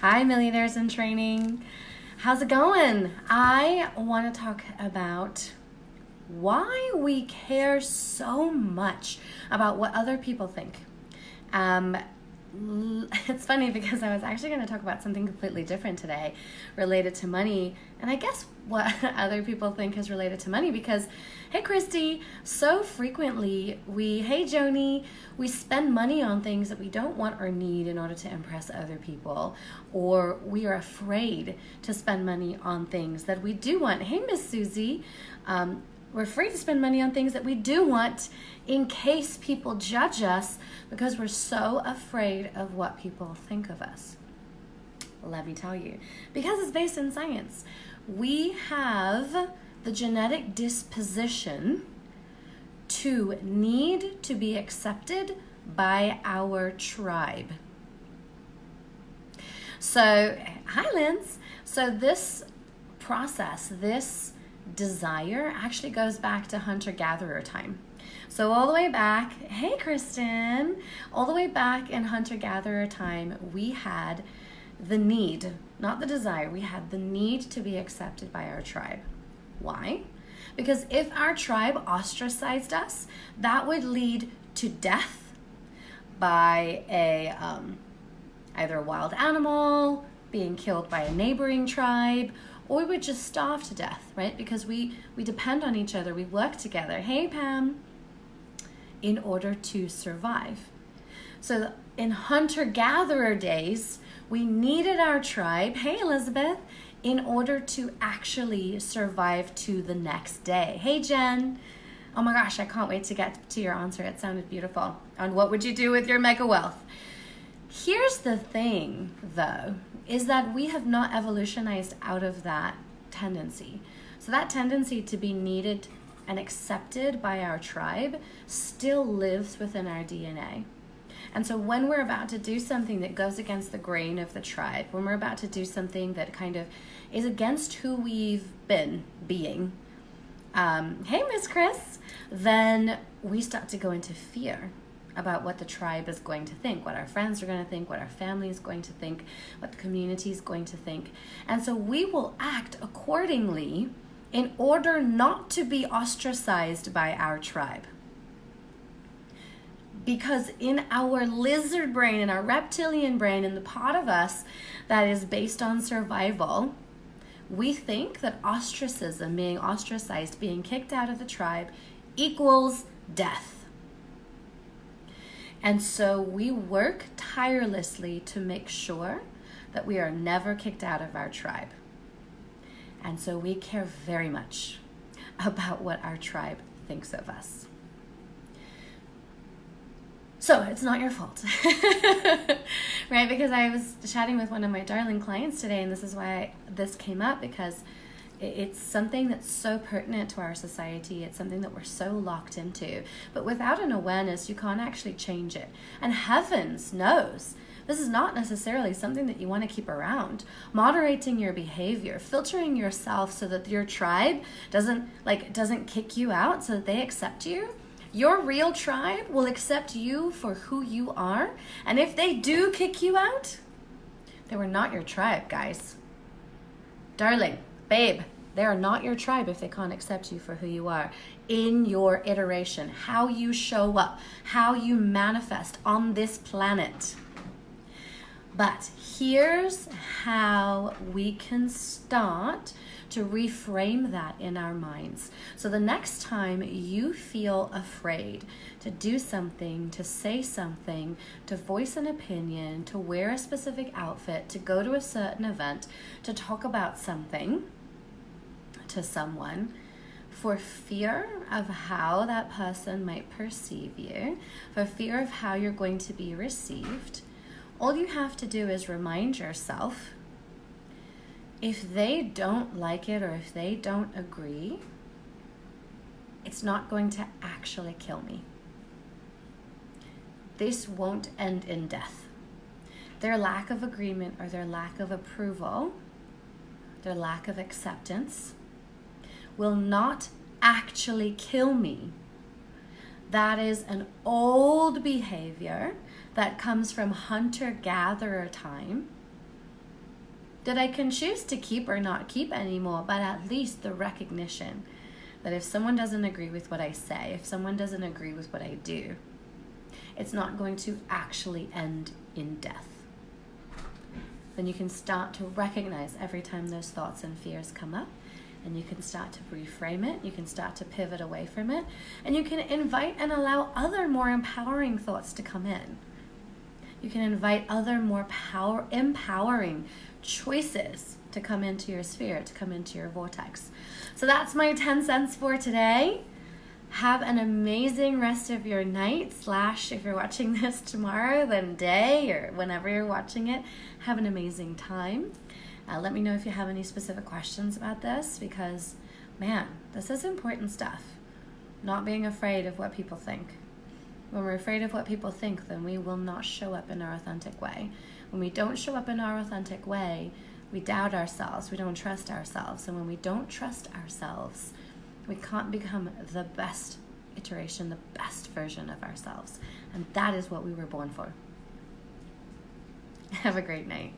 Hi, Millionaires in Training. How's it going? I want to talk about why we care so much about what other people think. It's funny because I was actually going to talk about something completely different today related to money, and I guess what other people think is related to money because, hey Christy, so frequently hey Joni, we spend money on things that we don't want or need in order to impress other people, or we are afraid to spend money on things that we do want. Hey Miss Susie, we're afraid to spend money on things that we do want in case people judge us because we're so afraid of what people think of us. Let me tell you, because it's based in science, we have the genetic disposition to need to be accepted by our tribe. So, hi Linz. So this process, this desire actually goes back to hunter-gatherer time. So all the way back, hey Kristen, all the way back in hunter-gatherer time, we had the need, not the desire, we had the need to be accepted by our tribe. Why? Because if our tribe ostracized us, that would lead to death by either a wild animal, being killed by a neighboring tribe, or we would just starve to death, right? Because we depend on each other, we work together. Hey Pam, in order to survive. So in hunter-gatherer days, we needed our tribe, hey Elizabeth, in order to actually survive to the next day. Hey Jen, oh my gosh, I can't wait to get to your answer. It sounded beautiful. On what would you do with your mega wealth? Here's the thing though, is that we have not evolutionized out of that tendency. So that tendency to be needed and accepted by our tribe still lives within our DNA. And so when we're about to do something that goes against the grain of the tribe, when we're about to do something that kind of is against who we've been being, hey Miss Chris, then we start to go into fear about what the tribe is going to think, what our friends are going to think, what our family is going to think, what the community is going to think. And so we will act accordingly in order not to be ostracized by our tribe. Because in our lizard brain, in our reptilian brain, in the part of us that is based on survival, we think that ostracism, being ostracized, being kicked out of the tribe, equals death. And so we work tirelessly to make sure that we are never kicked out of our tribe. And so we care very much about what our tribe thinks of us. So it's not your fault, right? Because I was chatting with one of my darling clients today, and this is why this came up, because it's something that's so pertinent to our society. It's something that we're so locked into. But without an awareness, you can't actually change it. And heavens knows, this is not necessarily something that you want to keep around. Moderating your behavior, filtering yourself so that your tribe doesn't kick you out, so that they accept you. Your real tribe will accept you for who you are. And if they do kick you out, they were not your tribe, guys. Darling, babe, they are not your tribe if they can't accept you for who you are in your iteration, how you show up, how you manifest on this planet. But here's how we can start to reframe that in our minds. So the next time you feel afraid to do something, to say something, to voice an opinion, to wear a specific outfit, to go to a certain event, to talk about something to someone, for fear of how that person might perceive you, for fear of how you're going to be received, all you have to do is remind yourself, if they don't like it or if they don't agree, it's not going to actually kill me. This won't end in death. Their lack of agreement or their lack of approval, their lack of acceptance, will not actually kill me. That is an old behavior that comes from hunter-gatherer time that I can choose to keep or not keep anymore, but at least the recognition that if someone doesn't agree with what I say, if someone doesn't agree with what I do, it's not going to actually end in death. Then you can start to recognize every time those thoughts and fears come up, and you can start to reframe it, you can start to pivot away from it, and you can invite and allow other more empowering thoughts to come in. You can invite other more empowering choices to come into your sphere, to come into your vortex. So that's my 10 cents for today. Have an amazing rest of your night, / if you're watching this tomorrow, then day, or whenever you're watching it, have an amazing time. Let me know if you have any specific questions about this, because, man, this is important stuff. Not being afraid of what people think. When we're afraid of what people think, then we will not show up in our authentic way. When we don't show up in our authentic way, we doubt ourselves, we don't trust ourselves. And when we don't trust ourselves, we can't become the best iteration, the best version of ourselves. And that is what we were born for. Have a great night.